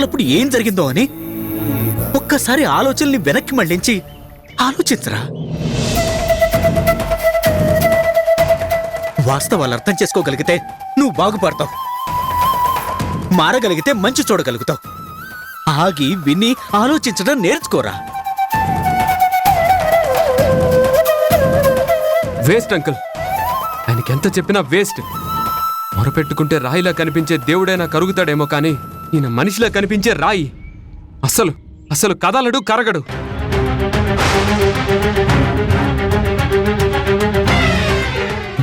అసలప్పుడు ఏం జరిగిందో అని ఒక్కసారి ఆలోచనల్ని వెనక్కి మళ్ళించి ఆలోచించరా. వాస్తవాలు అర్థం చేసుకోగలిగితే నువ్వు బాగుపడతావు, మారగలిగితే మంచి చూడగలుగుతావు. ఆగి విని ఆలోచించడం నేర్చుకోరా. వేస్ట్ అంకుల్, ఆయనకెంత చెప్పినా వేస్ట్. మొరపెట్టుకుంటే రాయిలా కనిపించే దేవుడైనా కరుగుతాడేమో కానీ ఈయన మనిషిలా కనిపించే రాయి. అసలు కదలడు, కరగడు.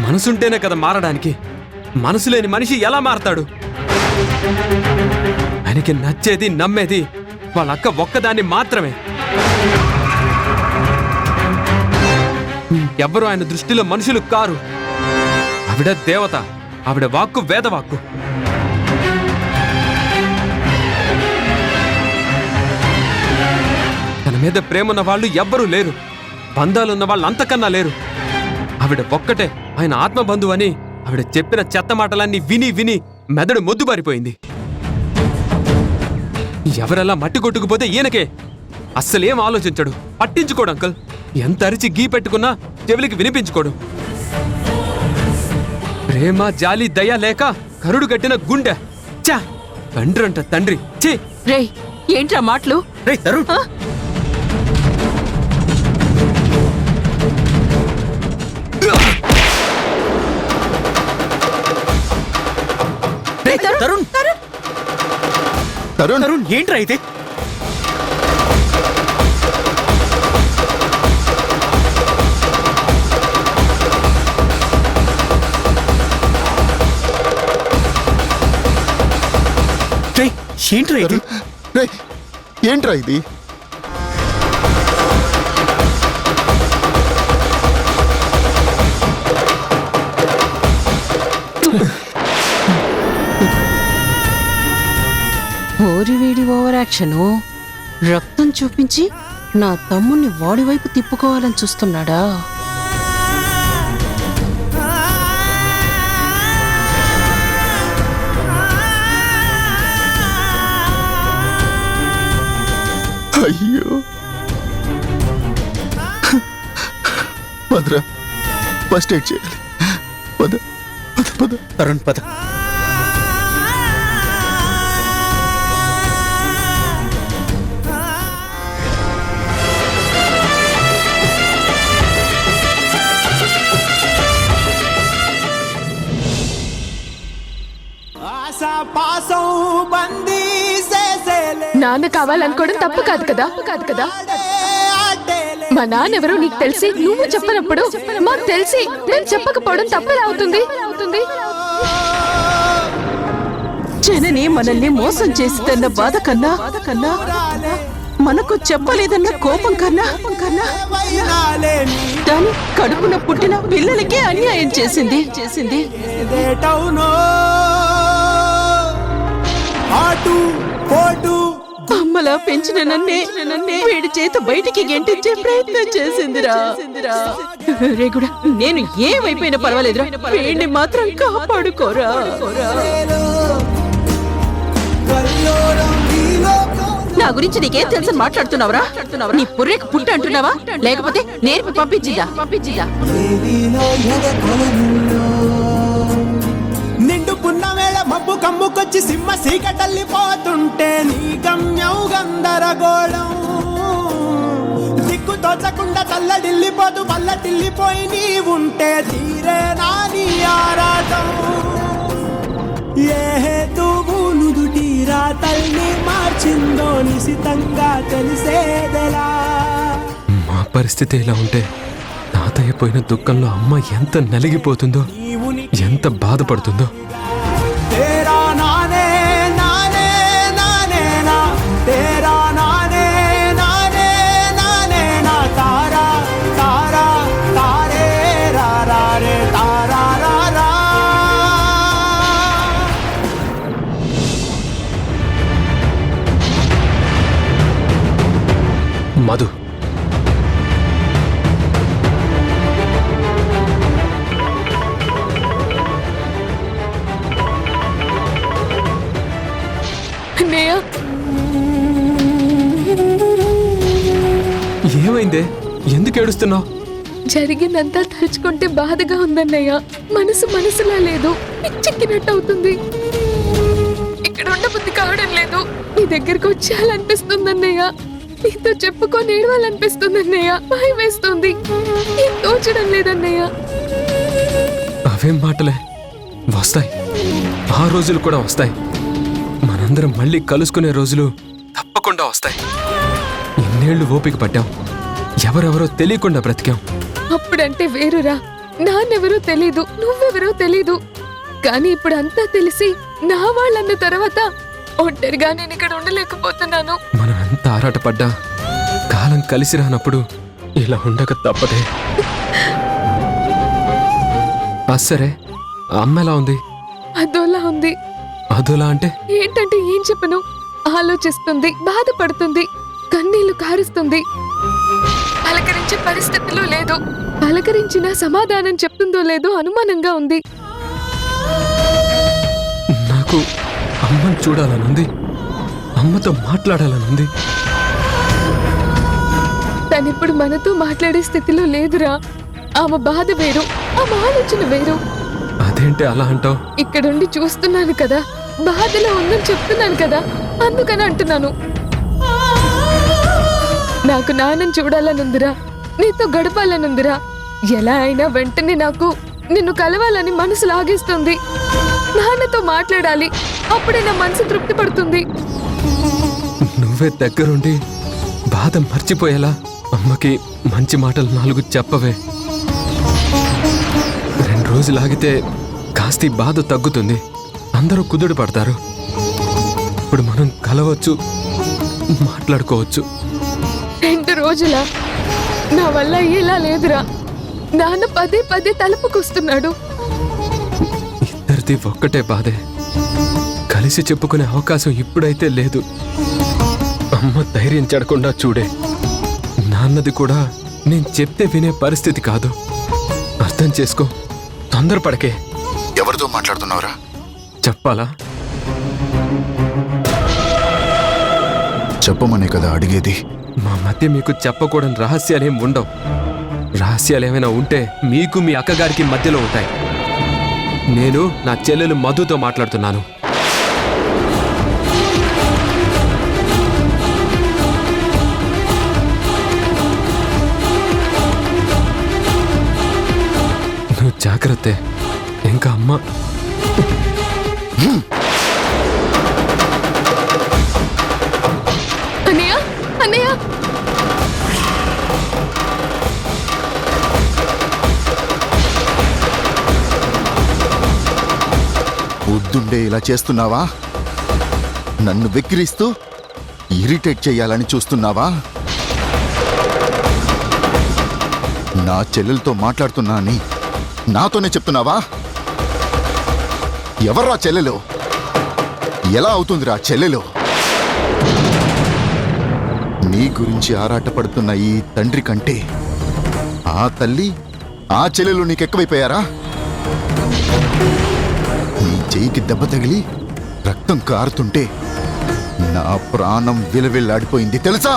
మనసుంటేనే కదా మారడానికి. మనసు లేని మనిషి ఎలా మారతాడు? ఆయనకి నచ్చేది, నమ్మేది వాళ్ళ అక్క ఒక్కదాన్ని మాత్రమే. ఎవ్వరూ ఆయన దృష్టిలో మనుషులు కారు. ఆవిడ దేవత, ఆవిడ వాక్కు వేదవాక్కు. తన మీద ప్రేమన్న వాళ్ళు ఎవ్వరూ లేరు. బంధాలున్న వాళ్ళు అంతకన్నా లేరు. ఆవిడ ఒక్కటే ఆయన ఆత్మబంధువు అని ఆవిడ చెప్పిన చెత్త మాటలన్నీ విని విని మెదడు మొద్దుబారిపోయింది. ఎవరెలా మట్టి కొట్టుకుపోతే ఈయనకే అస్సలేం ఆలోచించడు, పట్టించుకోడు అంకుల్. ఎంత అరిచి గీ పెట్టుకున్నా చెవులికి వినిపించుకోడు. ప్రేమ, జాలి, దయ లేక కరుడు కట్టిన గుండె. చా, తండ్రి అంట తండ్రి. చీ! రేయ్, ఏంట్రా మాటలు? రేయ్ తరుణ్, తరుణ్ తరుణ్ తరుణ్ ఏంట్రా అయితే? ఏంట్రా ఇది? ఏంట్రా ఇది? ఓరివేడి ఓవర్ యాక్షను. రక్తం చూపించి నా తమ్ముణ్ణి వాడి వైపు తిప్పుకోవాలని చూస్తున్నాడా? అయ్యో, పదరా, ఫస్ట్ ఎయిడ్ చేయాలి. పద పద పద. తరుణ్ పద. నాన్న కావాలనుకోవడం తప్పు కాదు కదా. మా నాన్నెవరో నీకు తెలిసి నువ్వు చెప్పనప్పుడు మాకు తెలిసి నేను చెప్పకపోవడం తప్పెలా అవుతుంది? జనని మనల్ని మోసం చేస్తుందన్న బాధ కన్నా మనకు చెప్పలేదన్న కోపం కన్నా దాని కడుపున పుట్టిన పిల్లలకే అన్యాయం చేసింది. అమ్మలా పెంచిన నన్నే వీడి చేత బయటికి గెంటించే ప్రయత్నం చేసిందిరా. రేగుడా, నేను ఏమైపోయినా పర్వాలేదురా, వీడిని మాత్రం కాపాడుకోరా. నా గురించి నీకేం తెలుసు మాట్లాడుతున్నావురా? నీ పుర్రెకు పుట్టి అంటున్నావా, లేకపోతే నేర్పి పంపించిదా? నిండు పున్నవేళ మబ్బు కమ్ముకొచ్చి సింహ సీకటల్లిపోతుంటే నీ గమ్యం గందరగోళం. దిక్కు తోచకుండా తల్లడిల్లిపోతూ వల్లటిల్లిపోయి నీ ఉంటే తీరే నాని ఆరాటం. ఏ హేతువు నుదుటి రాతల్ని మార్చిందో నిశితంగా తెలిసేదెలా? మా పరిస్థితి ఇలా ఉంటే తాతయ్య పోయిన దుఃఖంలో అమ్మ ఎంత నలిగిపోతుందో, ఎంత బాధపడుతుందో. తేరా నానే నానే నానే నా, తేరా నానే నానే నానే నా, తారా తారా తారే రా రా రే తారా రా రా. మధు, ఏమైందే? ఎందుకు ఏడుస్తున్నావు? జరిగిందంతా తలుచుకుంటే బాధగా ఉందన్నయ్య. మనసులా లేదు, పిచ్చెక్కినట్టు అవుతుంది. ఇక్కడ ఉండబుద్ధి కావడం లేదు. నీ దగ్గరకు వచ్చేయాలనిపిస్తుందన్నయ్య. నీతో చెప్పుకొని ఏడవాలనిపిస్తుందన్నయ్య. భయం వేస్తుంది. ఏం తోచడం లేదన్నయ్య. అవేం మాటలే, వస్తాయి. ఆ రోజులు కూడా వస్తాయి. మనందరం మళ్ళీ కలుసుకునే రోజులు తప్పకుండా వస్తాయి. ఇన్నేళ్లు ఓపిక పట్టాం, ఎవరెవరో తెలియకుండా బ్రతికాం. అప్పుడంటే వేరురా. నాన్నెవరో తెలీదు, నువ్వెవరో తెలీదు. కానీ ఇప్పుడు అంతా తెలిసి నా వాళ్ళన్న తర్వాత ఒంటరిగా నేను ఇక్కడ ఉండలేకపోతున్నాను. మనం ఎంత ఆరాటపడ్డా కాలం కలిసి రానప్పుడు ఇలా ఉండక తప్పదే. సరే, అమ్మ ఎలా ఉంది? అదోలా ఉంది. అదోలా అంటే? ఏంటంటే ఏం చెప్పను. ఆలోచిస్తుంది, బాధపడుతుంది, కన్నీళ్లు కారుస్తుంది. పలకరించే పరిస్థితిలో లేదు. పలకరించిన సమాధానం చెప్తుందో లేదో అనుమానంగా ఉంది. నాకు అమ్మని చూడాలనుంది, అమ్మతో మాట్లాడాలనుంది. తనిప్పుడు మనతో మాట్లాడే స్థితిలో లేదురా. ఆమె బాధ వేరు, ఆమె ఆలోచన వేరు. అదేంటి అలా అంటావు? ఇక్కడుండి చూస్తున్నాను కదా, బాధలో ఉందని చెప్తున్నాను కదా, అందుకని అంటున్నాను. నాకు నాన్నని చూడాలనుందిరా, నీతో గడపాలనుందిరా. ఎలా అయినా వెంటనే నాకు నిన్ను కలవాలని మనసు లాగేస్తుంది. నాన్నతో మాట్లాడాలి, అప్పుడే నా మనసు తృప్తి పడుతుంది. నువ్వే దగ్గరుండి బాధ మర్చిపోయేలా అమ్మకి మంచి మాటలు 4 చెప్పవే. 2 రోజులు ఆగితే కాస్త ఈ బాధ తగ్గుతుంది. అందరూ కుదుడు పడతారు. ఇప్పుడు మనం కలవచ్చు, మాట్లాడుకోవచ్చు. 2 రోజులా? నా వల్ల ఇలా లేదురా. నాన్న పదే తలుపుకొస్తున్నాడు. ఇద్దరిది ఒక్కటే బాధే. కలిసి చెప్పుకునే అవకాశం ఇప్పుడైతే లేదు. అమ్మ ధైర్యం చెడకుండా చూడే. నాన్నది కూడా నేను చెప్తే వినే పరిస్థితి కాదు. అర్థం చేసుకో, తొందరపడకే. ఎవరితో మాట్లాడుతున్నావురా? చెప్పాలా? చెప్పమనే కదా అడిగేది. మా మధ్య మీకు చెప్పకూడని రహస్యాలేం ఉండవు. రహస్యాలేమైనా ఉంటే మీకు మీ అక్కగారికి మధ్యలో ఉంటాయి. నేను నా చెల్లెలు మధుతో మాట్లాడుతున్నాను. నువ్వు జాగ్రత్తే. ఇంకా అమ్మ అన్నయ్య, అన్నయ్య, పొద్దుండే ఇలా చేస్తున్నావా? నన్ను వెక్కిరిస్తూ ఇరిటేట్ చేయాలని చూస్తున్నావా? నా చెల్లెలతో మాట్లాడుతున్నా అని నాతోనే చెప్తున్నావా? ఎవర్రా చెల్లెలు? ఎలా అవుతుందిరా చెల్లెలు? నీ గురించి ఆరాటపడుతున్న ఈ తండ్రి కంటే ఆ తల్లి, ఆ చెల్లెలు నీకెక్కువైపోయారా? నీ చెయ్యికి దెబ్బ తగిలి రక్తం కారుతుంటే నా ప్రాణం విలవిల్లాడిపోయింది తెలుసా?